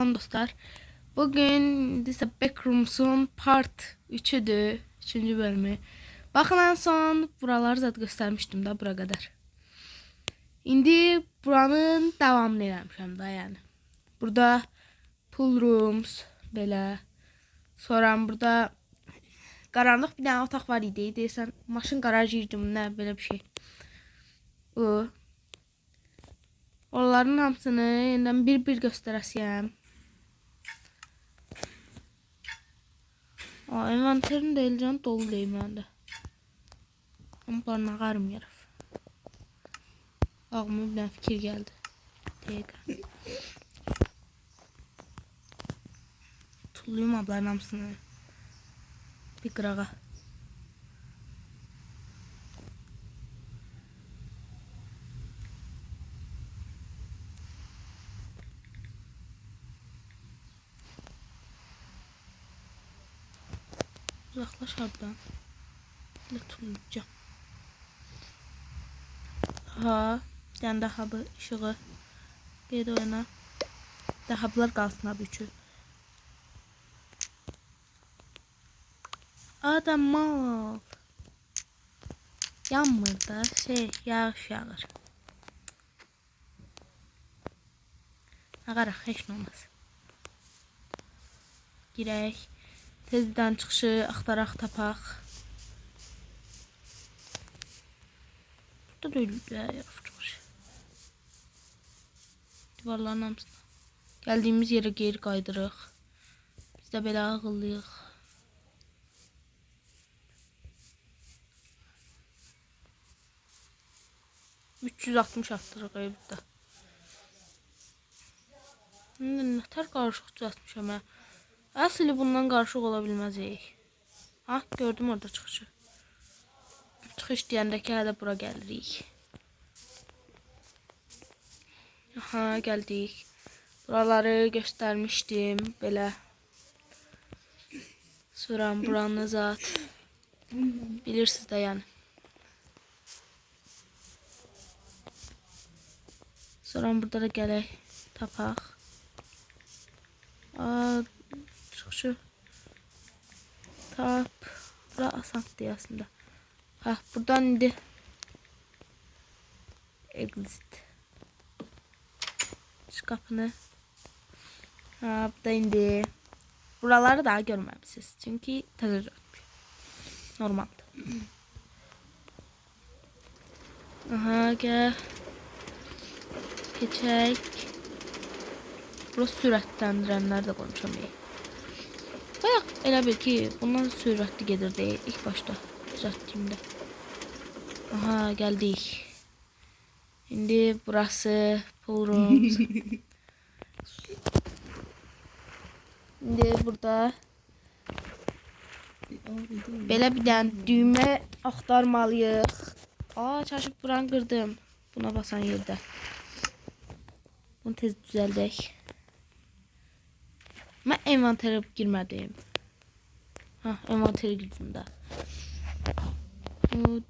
Dostlar, bugün ise Backrooms'un part 3'üdür, 3. bölümü. Bakın, en son buraları zaten göstermiştim da bura kadar. İndi buranın devamını eləmişəm da, yani. Burada pool rooms, belə. Sonra burada qaranlıq bir dənə otaq var idi. Deyirsən, maşın garajı idi, nə belə bir şey. O. Onların hamısını yeniden bir göstərəsiyəm. Envanterin de elcan dolu değil bende. Ama bana qarım yaraf. Ağlıma bir fikir geldi. Dəqiqə. Tulluyum abların hamısını. Bir qırağa. Uzaklaş abdan. Böyle tullayacağım. Ha, bir daha bu ışığı. Bir de oyna. Daha bunlar kalsın abi üçü. Adam mal. Yanmır da yağış yağır. Ağaraq heç nə olmaz. Girək. Tezdən çıxışı axtaraq tapaq. Burada da yaraf çıxır. Divarların hamısına. Gəldiyimiz yerə geri qaydırıq. Biz də belə ağıllıyıq. $360 arttırıq evdə. Nətər qarışıq düzəltmişəm mən. Əsli bundan qarışıq ola bilməzək. Ha, gördüm orada çıxışı. Çıxış deyəndəki hələ bura gəlirik. Aha, gəldik. Buraları göstərmişdim, belə. Sonra buranı zat. Bilirsiniz də yəni. Sonra burada da gələk, tapaq. Çıxışı. Tap. Bura asandır aslında. Ha, buradan indi. Exit. Şu kapını. Ha, burada indi. Buraları daha görməmişsiniz. Çünkü təzə düzəltmiş. Normaldır. Aha, gəl. Keçək. Burası sürətləndirənlər də qoymuşam. Bayaq elə bil ki, bundan sürətli gedirdi ilk başta düzəltdiyimdə. Aha, gəldik. İndi burası pool rooms. İndi burada belə bir dənə düymə axtarmalıyıq. Çaşıb buranı qırdım. Buna basan yerdə. Bunu tez düzəldək. Mən envanterə girmədim. Ha, envanterə girdim də. Bu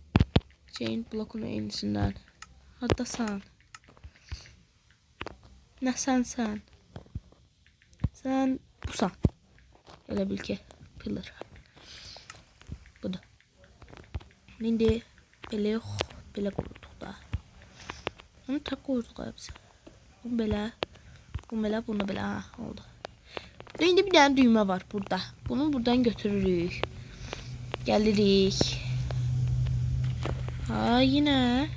chain blokun enisindən. Haddasan. Nə sən? Sən busan. Elə bil ki, pillar. Budur. İndi belə yox, belə qoyduq da. Onu tak qoyduq hepsi. Bu belə, bunu belə oldu. İndi bir dənə düymə var burada. Bunu buradan götürürük. Gəlirik. Ha, yine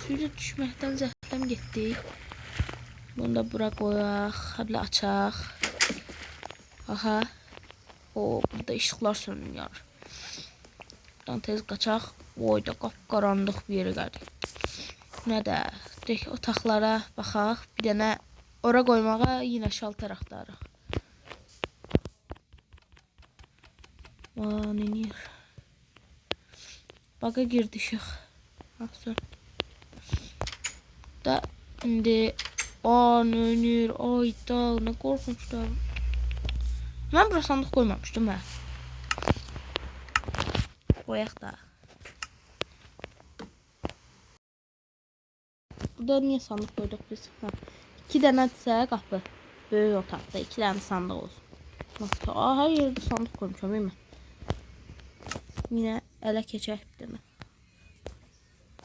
suyla düşməkdən zəhləm getdi. Bunu da bura qoyaq. Həblə açaq. Aha. Burada işıqlar sönür. Buradan tez qaçaq. Oyda qapqarandıq bir yerə gəldik. Nə də otaqlara baxaq. Bir dənə ora qoymağa yine şalter axtarırıq. Nenir. Baga girdik. Aslında. Da indi nenir. Ayda ne korkunçlar. Ben buraya sandık koymamıştım ha. Koyak da. Burada niye sandık koyduk biz? Ha. 2 dənə qapı. Böyük otaqda 2 dənə sandıq olsun. Her yerde sandık koymuşam değil mi? Yine ele keçək bir dənə.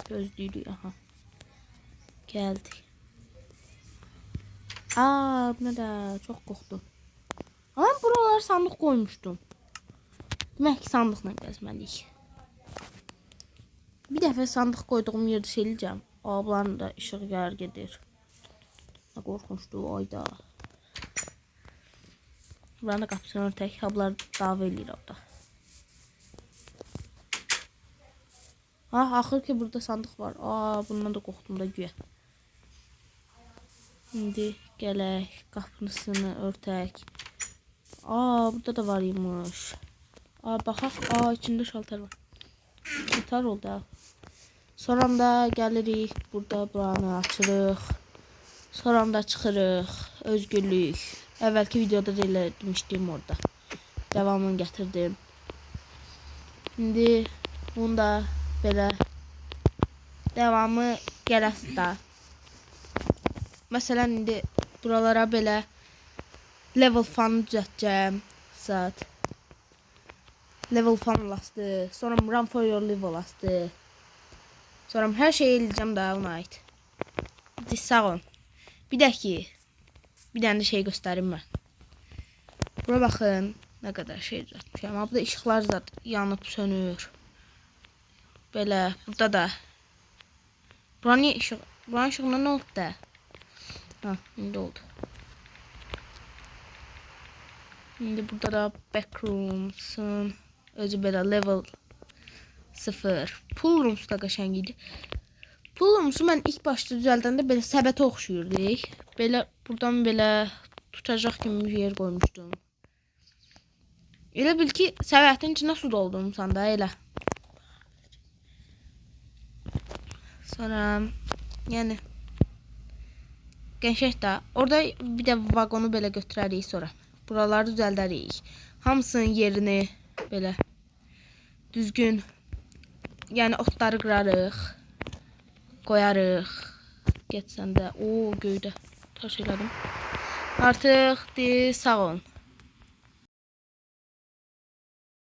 Gözləyirik aha. Geldik. Bu ne de çok korktum. Ama buralara sandık koymuştum. Demək ki sandıqla gəzməliyik. Bir dəfə sandıq koyduğum yerde şeyləyəcəm. Bunların da işığı gəlir gedir. Ne korkunçdu ayda. Buranın da qapısını örtək. Bunlar dava eləyir orada. Axır ki burada sandık var. Bundan da qorxdum da güya. Şimdi gələk qapısını örtək. Burada da var imiş. Baxaq. İçində şalter var. Yeter oldu. Sonra da gəlirik. Burada buranı açırıq. Sonra da çıxırıq. Özgürlük. Əvvəlki videoda da elə demişdim orada. Devamını gətirdim. Şimdi bunu da belə devamı gələsi də. Məsələn indi buralara belə level fan düzəltəcəm. Saat. Level fan bastı. Sonra run for your level bastı. Sonra her şeyi eləyəcəm daha ona ait. Sağ olun. Bir də ki bir dənə də şey göstərim mən. Bura baxın nə qədər şey düzəltmişəm. Burada işıqlar zaten yanıb sönür. Belə burada da. Buranın işığına nə oldu da? İndi oldu. Şimdi burada da backrooms'un özü belə level 0. Pool rooms da qəşəng idi. Pool rooms'u mən ilk başta düzəldəndə belə səbətə oxşuyurdu. Belə buradan belə tutacaq kimi bir yer qoymuşdum. Elə bil ki səbətin içində su doldurmuşam da elə. Sonra yəni qəşəng də orada bir də vaqonu belə götürərik sonra. Buraları düzəldərik. Hamısının yerini belə düzgün yəni otları qırarıq. Qoyarıq. Getsən də göydə taş elədim. Artıq sağ olun.